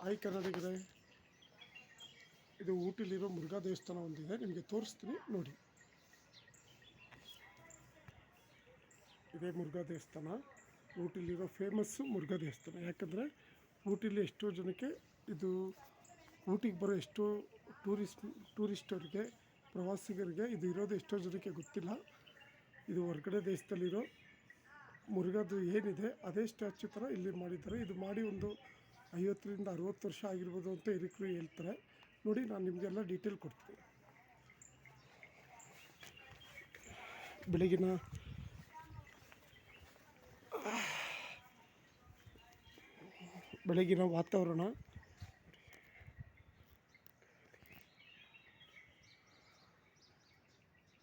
Hi ಕನ್ನಡಿಗರೇ, ಇದು ಊಟಿಲಿರೋ ಮುರುಘಾ ದೇವಸ್ಥಾನ ಒಂದಿದೆ, ನಿಮಗೆ ತೋರಿಸ್ತೀನಿ ನೋಡಿ. ಇದೇ ಮುರುಘಾ ದೇವಸ್ಥಾನ, ಊಟಿಲಿರೋ ಫೇಮಸ್ಸು ಮುರುಘಾ ದೇವಸ್ಥಾನ. ಯಾಕಂದರೆ ಊಟಿಲಿ ಎಷ್ಟೋ ಜನಕ್ಕೆ ಇದು ಊಟಿಗೆ ಬರೋ ಎಷ್ಟೋ ಟೂರಿಸ್ಟರಿಗೆ, ಪ್ರವಾಸಿಗರಿಗೆ ಇದು ಇರೋದು ಎಷ್ಟೋ ಜನಕ್ಕೆ ಗೊತ್ತಿಲ್ಲ. ಇದು ಹೊರಗಡೆ ದೇಶದಲ್ಲಿರೋ ಮುರುಘಾದು ಏನಿದೆ ಅದೇ ಸ್ಟ್ಯಾಚ್ಯೂ ಥರ ಇಲ್ಲಿ ಮಾಡಿದ್ದಾರೆ. ಇದು ಮಾಡಿ ಒಂದು 50ರಿಂದ 60 ವರ್ಷ ಆಗಿರ್ಬೋದು ಅಂತ ಹಿರಿಕರು ಹೇಳ್ತಾರೆ. ನೋಡಿ, ನಾನು ನಿಮಗೆಲ್ಲ ಡೀಟೇಲ್ ಕೊಡ್ತೀನಿ. ಬೆಳಗಿನ ವಾತಾವರಣ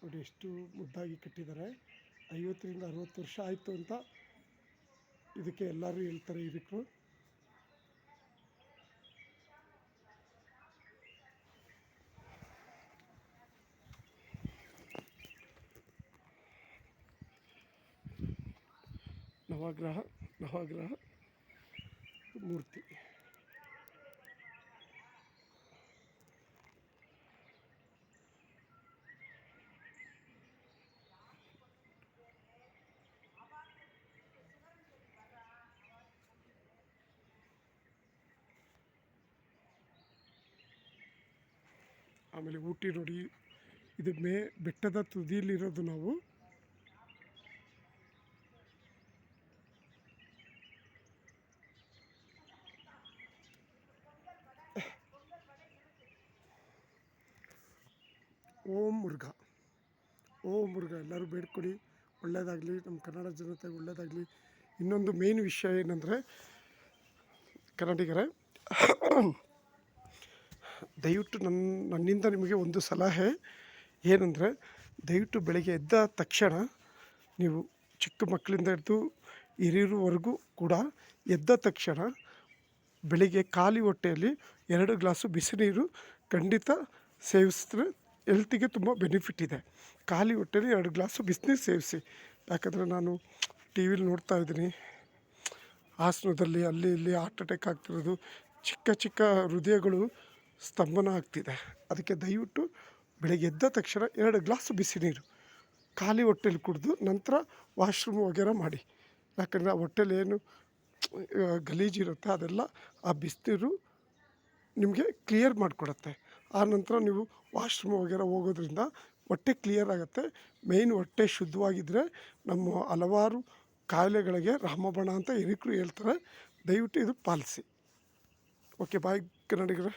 ನೋಡಿ, ಎಷ್ಟು ಮುದ್ದಾಗಿ ಕಟ್ಟಿದ್ದಾರೆ. 50ರಿಂದ 60 ವರ್ಷ ಆಯಿತು ಅಂತ ಇದಕ್ಕೆ ಎಲ್ಲರೂ ಹೇಳ್ತಾರೆ ಹಿರಿಕರು. ನವಗ್ರಹ ಮೂರ್ತಿ. ಆಮೇಲೆ ಊಟಿ ನೋಡಿ, ಇದು ಬೆಟ್ಟದ ತುದಿಯಲ್ಲಿರೋದು ನಾವು. ಓಂ ಮುರುಘಾ, ಎಲ್ಲರೂ ಬೇಡ್ಕೊಡಿ, ಒಳ್ಳೆಯದಾಗಲಿ, ನಮ್ಮ ಕನ್ನಡ ಜನತೆಗೆ ಒಳ್ಳೆಯದಾಗಲಿ. ಇನ್ನೊಂದು ಮೇನ್ ವಿಷಯ ಏನಂದರೆ, ಕನ್ನಡಿಗರೇ, ದಯವಿಟ್ಟು ನನ್ನಿಂದ ನಿಮಗೆ ಒಂದು ಸಲಹೆ ಏನಂದರೆ, ದಯವಿಟ್ಟು ಬೆಳಗ್ಗೆ ಎದ್ದ ತಕ್ಷಣ ನೀವು ಚಿಕ್ಕ ಮಕ್ಕಳಿಂದ ಹಿಡಿದು ಹಿರಿಯರವರೆಗೂ ಕೂಡ ಎದ್ದ ತಕ್ಷಣ ಬೆಳಿಗ್ಗೆ ಖಾಲಿ ಹೊಟ್ಟೆಯಲ್ಲಿ 2 ಗ್ಲಾಸು ಬಿಸಿ ನೀರು ಖಂಡಿತ ಸೇವಿಸಿದ್ರೆ ಹೆಲ್ತಿಗೆ ತುಂಬ ಬೆನಿಫಿಟ್ ಇದೆ. ಖಾಲಿ ಹೊಟ್ಟೆಯಲ್ಲಿ 2 ಗ್ಲಾಸು ಬಿಸಿನೀರು ಸೇವಿಸಿ. ಯಾಕಂದರೆ ನಾನು ಟಿ ವಿಲಿ ನೋಡ್ತಾ ಇದ್ದೀನಿ, ಹಾಸನದಲ್ಲಿ ಅಲ್ಲಿ ಇಲ್ಲಿ ಹಾರ್ಟ್ ಅಟ್ಯಾಕ್ ಆಗ್ತಿರೋದು, ಚಿಕ್ಕ ಹೃದಯಗಳು ಸ್ತಂಭನ ಆಗ್ತಿದೆ. ಅದಕ್ಕೆ ದಯವಿಟ್ಟು ಬೆಳಗ್ಗೆ ಎದ್ದ ತಕ್ಷಣ 2 ಗ್ಲಾಸು ಬಿಸಿ ನೀರು ಖಾಲಿ ಹೊಟ್ಟೆಲಿ ಕುಡಿದು ನಂತರ ವಾಶ್ರೂಮ್ ವಗೇರ ಮಾಡಿ. ಯಾಕಂದರೆ ಆ ಹೊಟ್ಟೆಲಿ ಏನು ಗಲೀಜಿರುತ್ತೆ ಅದೆಲ್ಲ ಆ ಬಿಸಿನೀರು ನಿಮಗೆ ಕ್ಲಿಯರ್ ಮಾಡಿಕೊಡುತ್ತೆ. ಆ ನಂತರ ನೀವು ವಾಶ್ರೂಮ್ ವಗೇರ ಹೋಗೋದ್ರಿಂದ ಹೊಟ್ಟೆ ಕ್ಲಿಯರ್ ಆಗುತ್ತೆ. ಮೇಯ್ನ್ ಹೊಟ್ಟೆ ಶುದ್ಧವಾಗಿದ್ದರೆ ನಮ್ಮ ಹಲವಾರು ಕಾಯಿಲೆಗಳಿಗೆ ರಾಮಬಾಣ ಅಂತ ಹಿರಿಕರು ಹೇಳ್ತಾರೆ. ದಯವಿಟ್ಟು ಇದು ಪಾಲಿಸಿ. ಓಕೆ, ಬಾಯ್ ಕನ್ನಡಿಗರೇ.